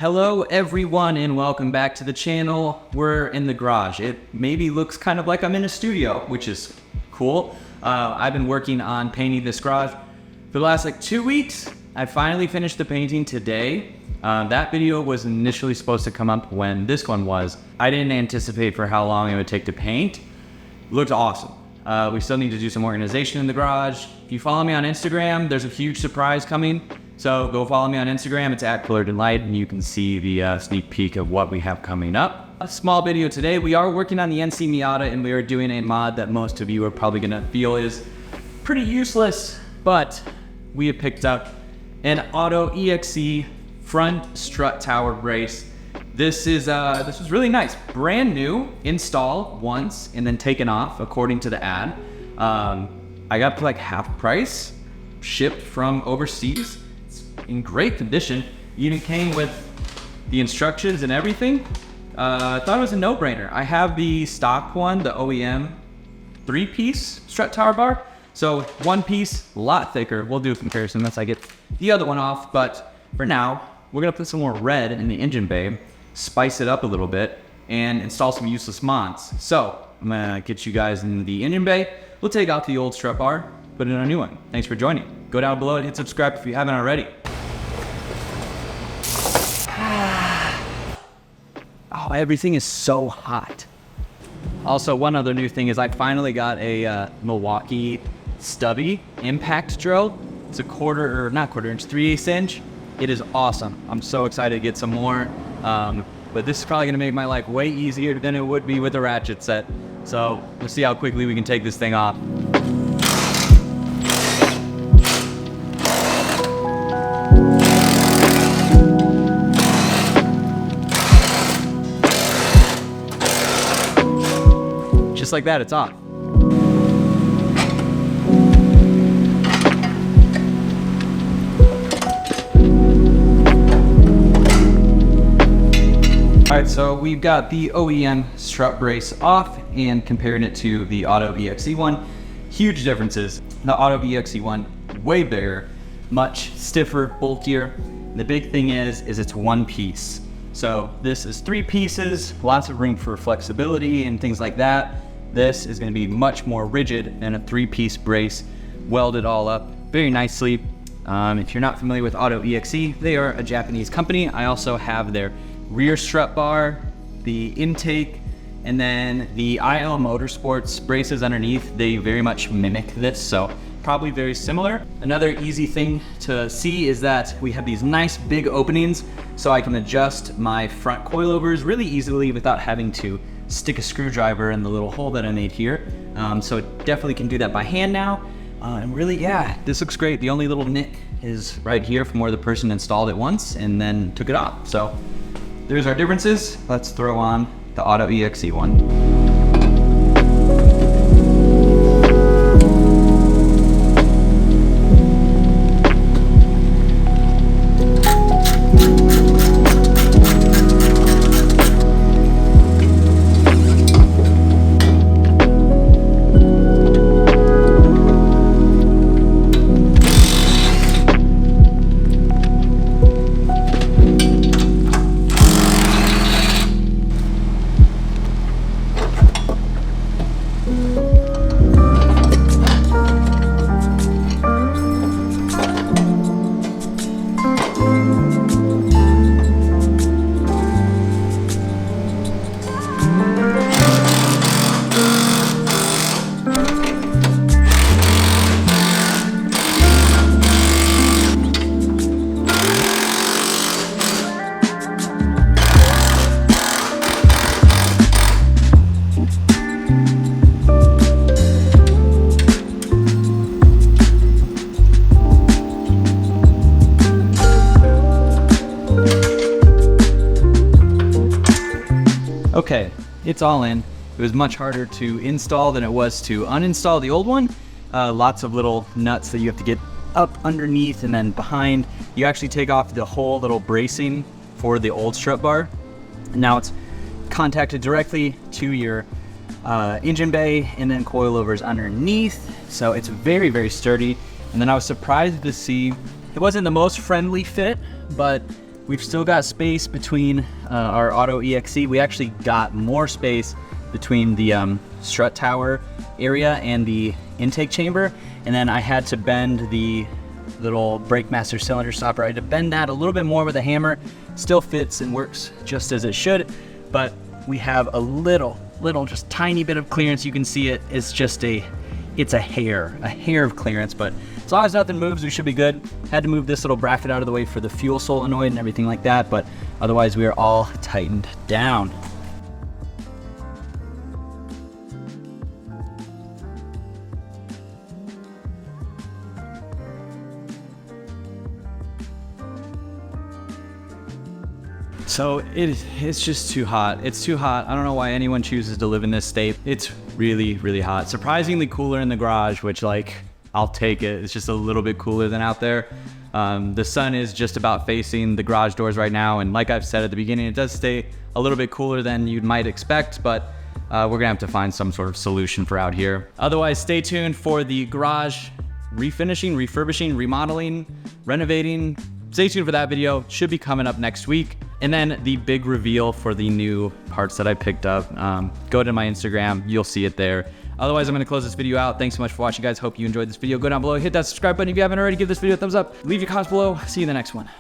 Hello everyone and welcome back to the channel. We're in the garage. It maybe looks kind of like I'm in a studio, which is cool. I've been working on painting this garage for the last 2 weeks. I finally finished the painting today. That video was initially supposed to come up when this one was. I didn't anticipate for how long it would take to paint. It looked awesome. We still need to do some organization in the garage. If you follow me on Instagram, there's a huge surprise coming. So go follow me on Instagram, it's @coloredandlight, and you can see the sneak peek of what we have coming up. A small video today. We are working on the NC Miata, and we are doing a mod that most of you are probably gonna feel is pretty useless, but we have picked up an AutoExe front strut tower brace. This was really nice, brand new, installed once and then taken off according to the ad. I got for half price, shipped from overseas. In great condition. Even came with the instructions and everything. I thought it was a no-brainer. I have the stock one, the OEM 3-piece strut tower bar. So one piece, a lot thicker. We'll do a comparison once I get the other one off. But for now, we're gonna put some more red in the engine bay, spice it up a little bit, and install some useless mods. So I'm gonna get you guys in the engine bay. We'll take out the old strut bar, put in a new one. Thanks for joining. Go down below and hit subscribe if you haven't already. Oh, everything is so hot. Also, one other new thing is I finally got a Milwaukee stubby impact drill. It's a 3/8 inch. It is awesome. I'm so excited to get some more. But this is probably gonna make my life way easier than it would be with a ratchet set. So let's see how quickly we can take this thing off. Just like that, it's off. All right, so we've got the OEM strut brace off and comparing it to the AutoExe one. Huge differences. The AutoExe one, way bigger, much stiffer, bulkier. The big thing is it's one piece. So this is 3 pieces, lots of room for flexibility and things like that. This is going to be much more rigid than a 3-piece brace, welded all up very nicely. If you're not familiar with AutoExe, they are a Japanese company. I also have their rear strut bar, the intake, and then the IL Motorsports braces underneath. They very much mimic this, so probably very similar. Another easy thing to see is that we have these nice big openings, so I can adjust my front coilovers really easily without having to stick a screwdriver in the little hole that I made here. So it definitely can do that by hand now. And really, yeah, this looks great. The only little nick is right here from where the person installed it once and then took it off. So there's our differences. Let's throw on the AutoExe one. Okay, it's all in. It was much harder to install than it was to uninstall the old one. Lots of little nuts that you have to get up underneath and then behind. You actually take off the whole little bracing for the old strut bar. Now it's contacted directly to your engine bay and then coilovers underneath. So it's very, very sturdy. And then I was surprised to see it wasn't the most friendly fit, but We've still got space between our AutoExe. We actually got more space between the strut tower area and the intake chamber. And then I had to bend the little brake master cylinder stopper. I had to bend that a little bit more with a hammer. Still fits and works just as it should, but we have a little, just tiny bit of clearance. You can see it. It's just it's a hair of clearance, but as long as nothing moves, we should be good. Had to move this little bracket out of the way for the fuel solenoid and everything like that, but otherwise we are all tightened down. So it's just too hot. It's too hot. I don't know why anyone chooses to live in this state. It's really, really hot. Surprisingly cooler in the garage, which like, I'll take it. It's just a little bit cooler than out there. The sun is just about facing the garage doors right now. And like I've said at the beginning, it does stay a little bit cooler than you might expect, but we're gonna have to find some sort of solution for out here. Otherwise, stay tuned for the garage refinishing, refurbishing, remodeling, renovating. Stay tuned for that video. Should be coming up next week. And then the big reveal for the new parts that I picked up. Go to my Instagram, you'll see it there. Otherwise, I'm gonna close this video out. Thanks so much for watching, guys. Hope you enjoyed this video. Go down below, hit that subscribe button if you haven't already. Give this video a thumbs up. Leave your comments below. See you in the next one.